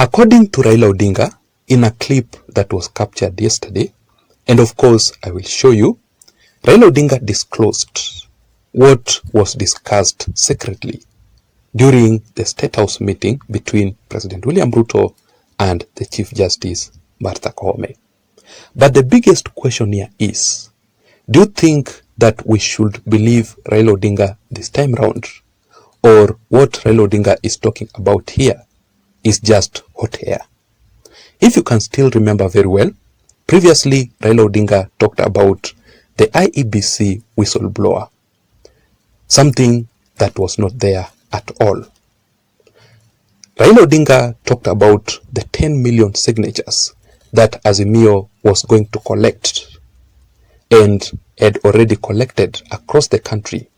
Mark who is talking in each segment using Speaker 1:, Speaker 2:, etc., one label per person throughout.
Speaker 1: According to Raila Odinga, in a clip that was captured yesterday, and of course I will show you, Raila Odinga disclosed what was discussed secretly during the State House meeting between President William Ruto and the Chief Justice Martha Koome. But the biggest question here is, do you think that we should believe Raila Odinga this time round, or what Raila Odinga is talking about here is just hot air? If you can still remember very well, previously Raila Odinga talked about the IEBC whistleblower, something that was not there at all. Raila Odinga talked about the 10 million signatures that Azimio was going to collect and had already collected across the country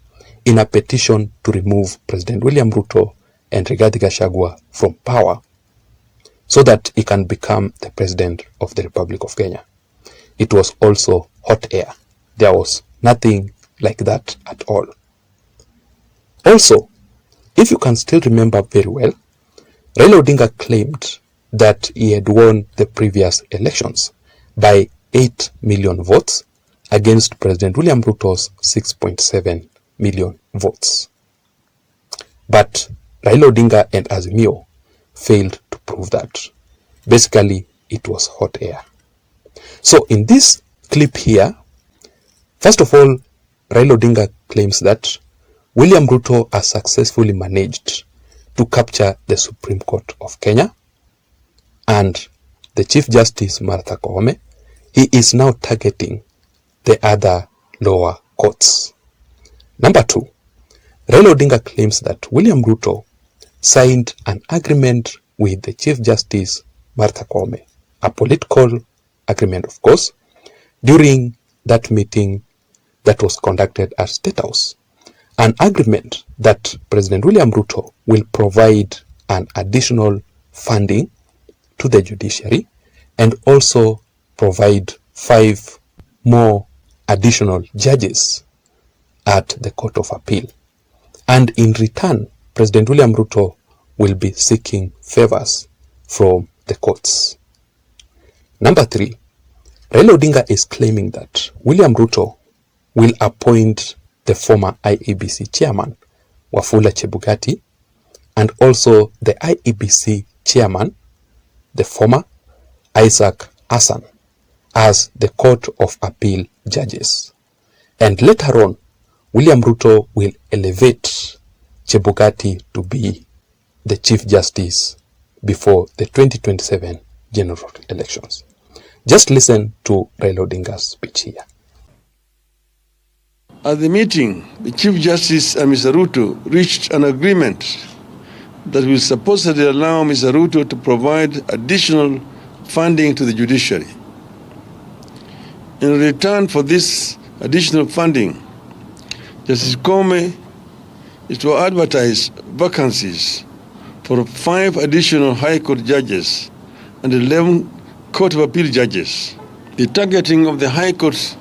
Speaker 1: in a petition to remove President William Ruto and Rigathi Gachagua from power so that he can become the President of the Republic of Kenya. It was also hot air. There was nothing like that at all. Also, if you can still remember very well, Raila Odinga claimed that he had won the previous elections by 8 million votes against President William Ruto's 6.7 million votes. But Raila Odinga and Azimio failed to prove that. Basically, it was hot air. So in this clip here, first of all, Raila Odinga claims that William Ruto has successfully managed to capture the Supreme Court of Kenya, and the Chief Justice Martha Koome, he is now targeting the other lower courts. Number two, Raila Odinga claims that William Ruto signed an agreement with the Chief Justice Martha Koome, a political agreement, of course, during that meeting that was conducted at State House. An agreement that President William Ruto will provide an additional funding to the judiciary and also provide 5 more additional judges at the Court of Appeal. And in return, President William Ruto will be seeking favors from the courts. Number 3, Raila Odinga is claiming that William Ruto will appoint the former IEBC chairman, Wafula Chebukati, and also the IEBC chairman, the former Isaac Hassan, as the Court of Appeal judges. And later on, William Ruto will elevate Chebukati to be the Chief Justice before the 2027 general elections. Just listen to Raila Odinga's speech here.
Speaker 2: At the meeting, the Chief Justice and Mr. Ruto reached an agreement that will supposedly allow Mr. Ruto to provide additional funding to the judiciary. In return for this additional funding, Justice Koome is to advertise vacancies for 5 additional High Court judges and 11 Court of Appeal judges. The targeting of the High Court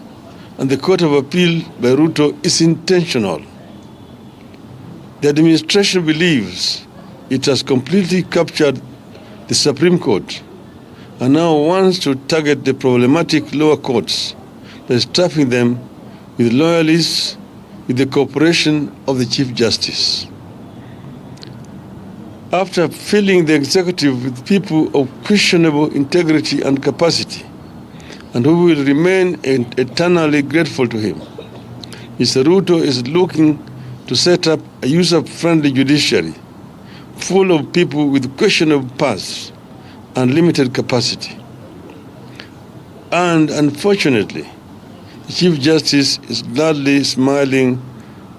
Speaker 2: and the Court of Appeal by Ruto is intentional. The administration believes it has completely captured the Supreme Court and now wants to target the problematic lower courts by stuffing them with loyalists with the cooperation of the Chief Justice. After filling the executive with people of questionable integrity and capacity, and who will remain eternally grateful to him, Mr. Ruto is looking to set up a user-friendly judiciary full of people with questionable pasts and limited capacity. And unfortunately, the Chief Justice is gladly smiling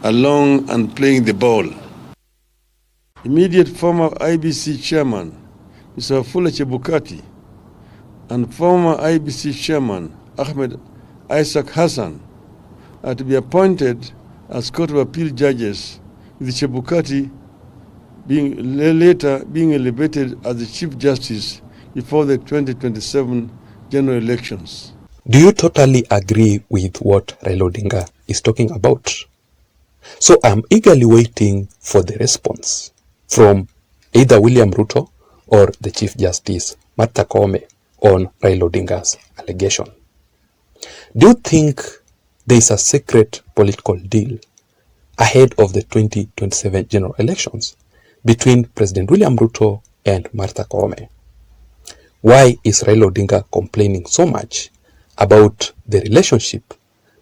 Speaker 2: along and playing the ball. Immediate former IBC chairman, Mr. Wafula Chebukati, and former IBC chairman, Ahmed Isaac Hassan, are to be appointed as Court of Appeal judges, with Chebukati later being elevated as the Chief Justice before the 2027 general elections.
Speaker 1: Do you totally agree with what Raila Odinga is talking about? So I'm eagerly waiting for the response from either William Ruto or the Chief Justice Martha Koome on Raila Odinga's allegation? Do you think there is a secret political deal ahead of the 2027 general elections between President William Ruto and Martha Koome? Why is Raila Odinga complaining so much about the relationship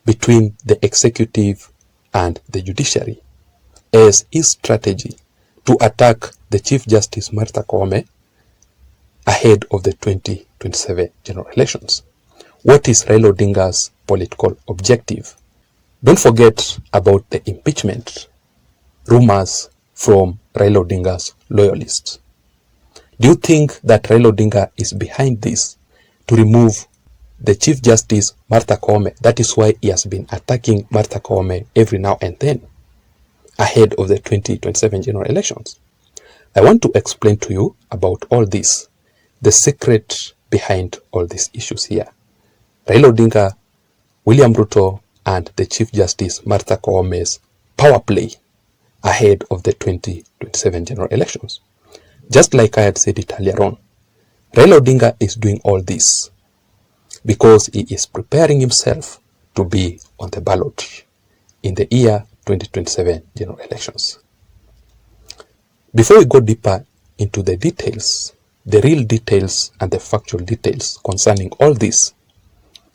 Speaker 1: between the executive and the judiciary as his strategy to attack the Chief Justice Martha Koome ahead of the 2027 general elections? What is Raila Odinga's political objective? Don't forget about the impeachment rumors from Raila Odinga's loyalists. Do you think that Raila Odinga is behind this to remove the Chief Justice Martha Koome? That is why he has been attacking Martha Koome every now and then ahead of the 2027 general elections. I want to explain to you about all this, the secret behind all these issues here. Raila Odinga, William Ruto, and the Chief Justice Martha Koome's power play ahead of the 2027 general elections. Just like I had said it earlier on, Raila Odinga is doing all this because he is preparing himself to be on the ballot in the year 2027 general elections. Before we go deeper into the details, the real details and the factual details concerning all this,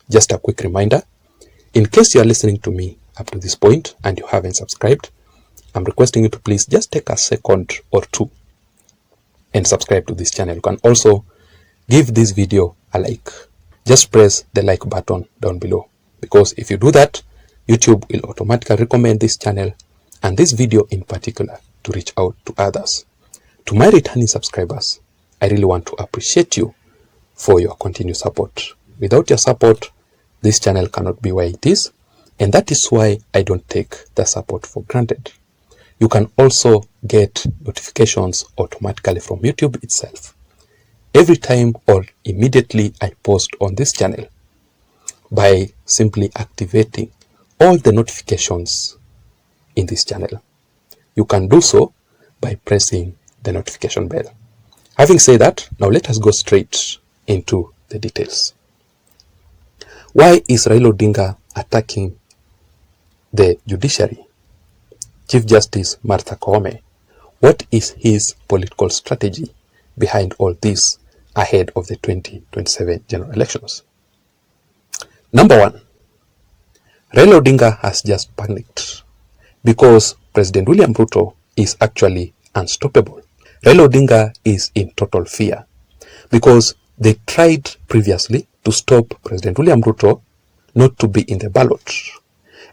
Speaker 1: just a quick reminder, in case you are listening to me up to this point and you haven't subscribed, I'm requesting you to please just take a second or two and subscribe to this channel. You can also give this video a like. Just press the like button down below, because if you do that, YouTube will automatically recommend this channel and this video in particular to reach out to others. To my returning subscribers, I really want to appreciate you for your continued support. Without your support, this channel cannot be where it is, and that is why I don't take the support for granted. You can also get notifications automatically from YouTube itself every time or immediately I post on this channel by simply activating all the notifications in this channel. You can do so by pressing the notification bell. Having said that, now let us go straight into the details. Why is Raila Odinga attacking the judiciary? Chief Justice Martha Koome, what is his political strategy behind all this ahead of the 2027 general elections? Number one, Raila Odinga has just panicked because President William Ruto is actually unstoppable. Raila Odinga is in total fear because they tried previously to stop President William Ruto not to be in the ballot.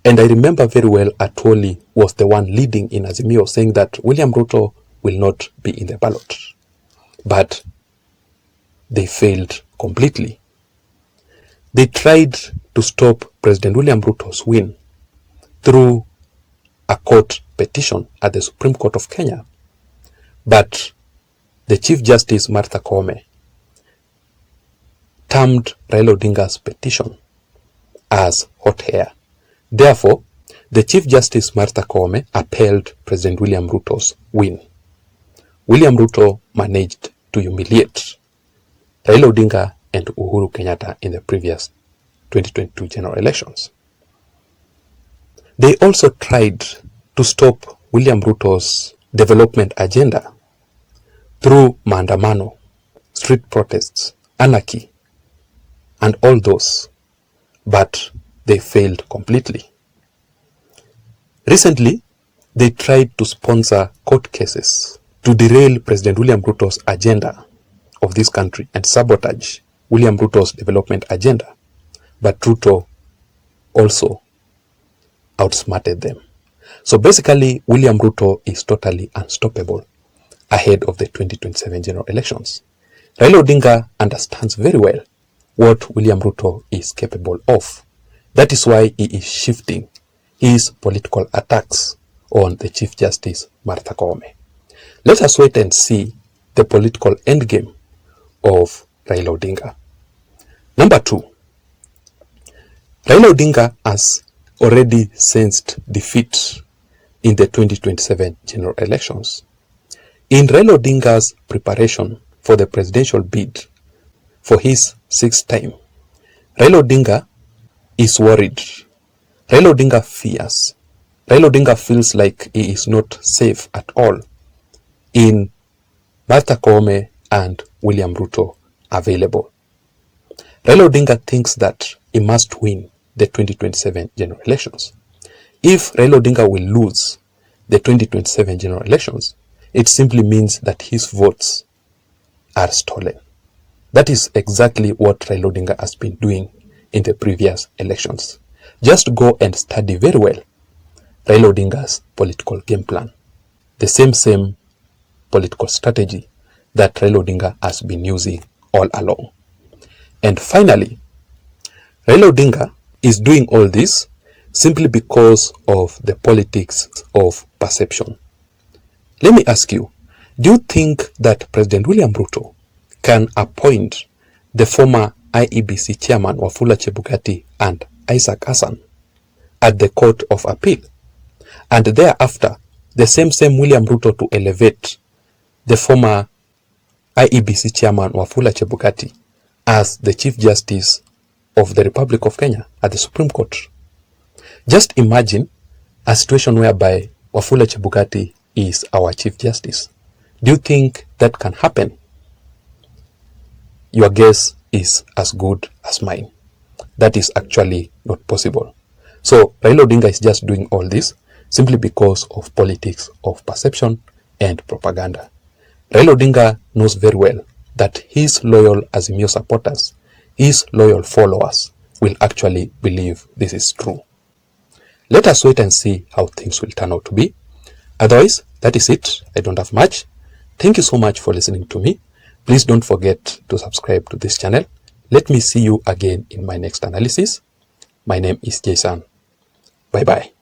Speaker 1: And I remember very well Atwoli was the one leading in Azimio saying that William Ruto will not be in the ballot. But they failed completely. They tried to stop President William Ruto's win through a court petition at the Supreme Court of Kenya. But the Chief Justice Martha Koome termed Raila Odinga's petition as hot air. Therefore, the Chief Justice Martha Koome upheld President William Ruto's win. William Ruto managed to humiliate Raila Odinga and Uhuru Kenyatta in the previous 2022 general elections. They also tried to stop William Ruto's development agenda through maandamano, street protests, anarchy, and all those, but they failed completely. Recently, they tried to sponsor court cases to derail President William Ruto's agenda of this country and sabotage William Ruto's development agenda, but Ruto also outsmarted them. So basically, William Ruto is totally unstoppable ahead of the 2027 general elections. Raila Odinga understands very well what William Ruto is capable of. That is why he is shifting his political attacks on the Chief Justice Martha Koome. Let us wait and see the political endgame of Raila Odinga. Number two, Raila Odinga has already sensed defeat in the 2027 general elections. In Raila Odinga's preparation for the presidential bid for his 6th time. Raila Odinga is worried. Raila Odinga fears. Raila Odinga feels like he is not safe at all in Martha Koome and William Ruto available. Raila Odinga thinks that he must win the 2027 general elections. If Raila Odinga will lose the 2027 general elections, it simply means that his votes are stolen. That is exactly what Raila Odinga has been doing in the previous elections. Just go and study very well Raila Odinga's political game plan. The same political strategy that Raila Odinga has been using all along. And finally, Raila Odinga is doing all this simply because of the politics of perception. Let me ask you, do you think that President William Ruto can appoint the former IEBC chairman Wafula Chebukati and Isaac Hassan at the Court of Appeal, and thereafter the same William Ruto to elevate the former IEBC chairman Wafula Chebukati as the Chief Justice of the Republic of Kenya at the Supreme Court? Just imagine a situation whereby Wafula Chebukati is our Chief Justice. Do you think that can happen? Your guess is as good as mine. That is actually not possible. So Raila Odinga is just doing all this simply because of politics of perception and propaganda. Raila Odinga knows very well that his loyal Azimio supporters, his loyal followers, will actually believe this is true. Let us wait and see how things will turn out to be. Otherwise, that is it. I don't have much. Thank you so much for listening to me. Please don't forget to subscribe to this channel. Let me see you again in my next analysis. My name is Jason. Bye-bye.